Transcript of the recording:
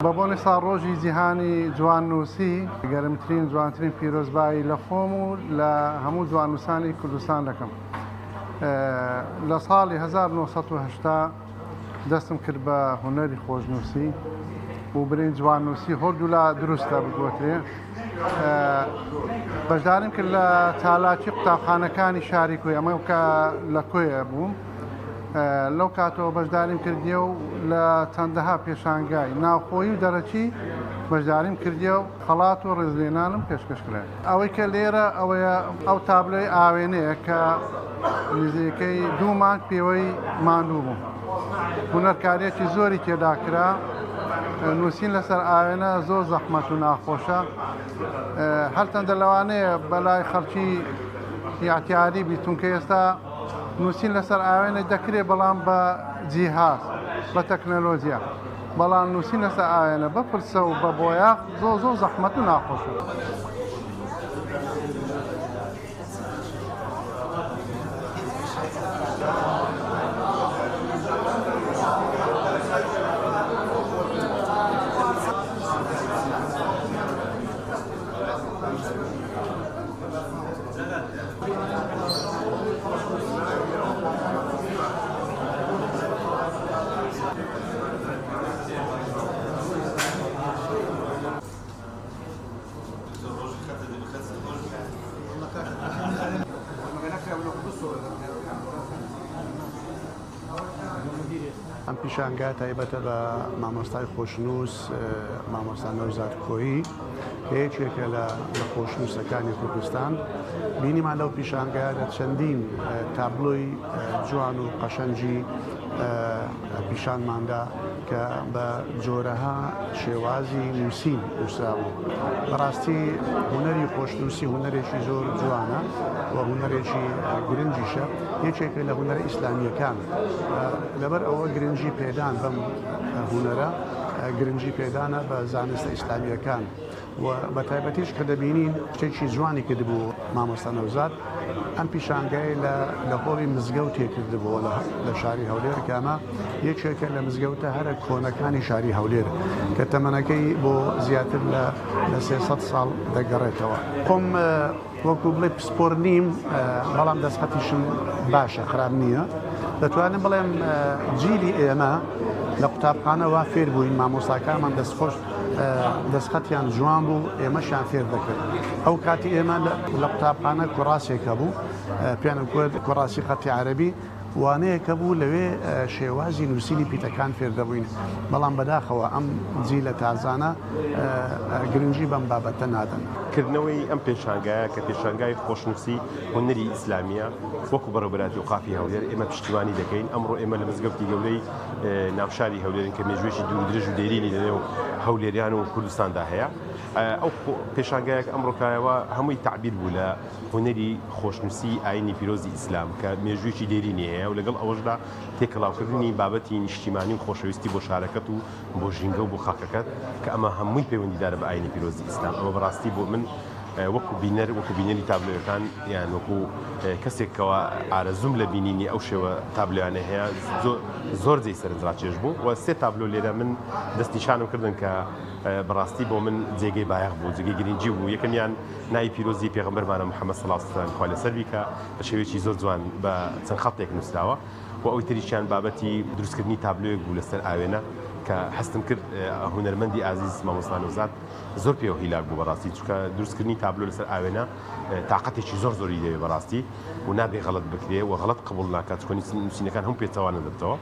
بابونی ساروجی جهانی جوان نوسی گرمترین جوانترین پیرۆزبایی لە خۆم و لە هەموو جوانوسانی کوردستان دەکەم. لە ساڵی 1970 دەستم کرد بە هونەری خۆشنووسی و برین جواننووسی هەردوولا دروستە بگوترێ. بەشداریم کرد لە تالاکی قوتابخانەکانی شاری کوێ، ئەمە کە لە کوێ بووم. لەو کاتەوە بەشداریم کردیە و لە چەندەها پێشانگای ناوخۆیی و دەرەچی بەشداریم کردیە و خەڵات و ڕێزلێنانم پێشکەش کرا. ئەوەی کە لێرە ئەوەیە ئەو تابلۆی ئاوێنەیە کە نزیکەی 2 مانگ پێوەی ماندوو بوو. هونەرکاریەکی زۆری تێدا کرا. نووسین لەسەر ئاوێنە زۆر زەحمەت و ناخۆشە. هەرچەندە لەوانەیە بەلای خەڵکی یاعتیادی بیتون کە ئێستا نووسین لەسەر ئاوێنە دەکرێت بەڵام بە جیهاز بە تەکنەلۆژیا، بەڵام نووسین لەسەر ئاوێنە بە پرسە و بە بۆیاغ زۆر زەحمەت و ناخۆشە. ئەم پیشانگە تایبەتە بە مامۆستای خۆشنووس مامۆستا نەوزاد کۆیی کە یەکێکە لە خۆشنووسەکانی کوردستان. بینیمان لەو پیشانگەیە چەندین تابلۆی جوان و قەشەنجی پیشانماندا کە بە جۆرەها شێوازی نووسین نووسراوە. بەڕاستی هونەری خۆشنووسی هونەرێکی زۆر جوانە و هونەرێکی گرنگیشە، یەکێکە لە هونەرە ئیسلامیەکان. لەبەر ئەوە گرنگی پێدان بەم هونەرە گرنگی پێدانە بە زانستە ئیسلامیەکان و بە تایبەتیش کە دەبینین شتێکی جوانی کردبوو مامۆستا نەوزاد. ئەم پیشانگای لە هۆڵی مزگەوتێ کردبووە لە شاری هەولێر کامە یەکێکە لە مزگەوتە هەرە کۆنەکانی شاری هەولێر کە تەمەنەکەی بۆ زیاتر لە 300 ساڵ دەگەڕێتەوە. خۆم وەکو بڵێ پسپۆر نیم، بەڵام دەستخەتیشم باشە، خراپ نییە. دەتوانم بڵێم جیلی ئێمە لە قوتابخانەوە فێر بووین، مامۆستاکانمان دەستخۆش دەستخەتیان جوان بوو، ئێمەشیان فێر دەکرد. ئەو کاتی ئێمە لە قوتابخانە کوڕاسێکە بوو، پێیان کوێت کوڕاسی خەتی عەرەبی وانەیەکە بوو، لەوێ شێوازی نووسینی پیتەکان فێر دەبووین. بەڵام بەداخەوە ئەم جیلە تازانە گرنگی بەم بابەتە نادەن. کردنەوەی ئەم پێشانگایە کە پێشانگای خۆشنووسی هونەری ئیسلامیە وەکو بەڕێوەبەراتی وقافی هەولێر ئێمە پشتیوانی دەکەین. ئەمڕۆ ئێمە لە مزگەوتی گەورەی ناوشاری هەولێرین کە مێژوێکی دوور درێژ و دێرینی لەنێو هەولێریان و کوردستاندا هەیە. ئەو پێشانگایەک ئەمڕۆکایەوە هەمووی تعبیر بوو لە هونەری خۆشنووسی ئاینی پیرۆزی ئیسلام کە مێژوێکی دێرینی هەیە و لەگەڵ ئەوەشدا تێکەڵاوکردنی بابەتی نیشتیمانی و خۆشەویستی بۆ شارەکەت و بۆ ژینگە و بۆ خاکەکەت کە ئەمە هەمووی پەیوەندیدارە بە ئاینی پیرۆزی ئیسلام. ئەمە بەڕاستی بۆ من وەکو بینەری تابلۆیەکان یان وەکو کەسێکەوە ئارەزوم لە بینینی ئەو شێوە تابلۆیانە هەیە زۆر جێی سەرنجڕاکێش بوو و 3 تابلۆ لێرە من دەستنیشانم کردن کە بەڕاستی بۆ من جێگەی بایەخ بوو، جێگەی گرنگی بوو. یەکەمیان ناوی پیرۆزی پێغەمبەرمانە محەممەد صلی الله علیه و سلم خوا لەسەر بیکە بە شێوەیەکی زۆر جوان بە چەند خەڵێک نووسراوە و ئەوی تریشیان بابەتی دروستکردنی تابلۆیەک بوو لەسەر ئاوێنە کە هەستم کرد هونەرمەندی ئازیز مامۆستا نەوزاد زۆر پێوە هیلاک بوو بەڕاستی، چونکە دروستکردنی تابلۆ لەسەر ئاوێنە تااقەتێکی زۆری دەوێت بەڕاستی و نابێ غەڵەت بکرێ و غەڵەت قبول ناکات، چونکە نووسینەکان هەموو پێچەوانە دەبێتەوە.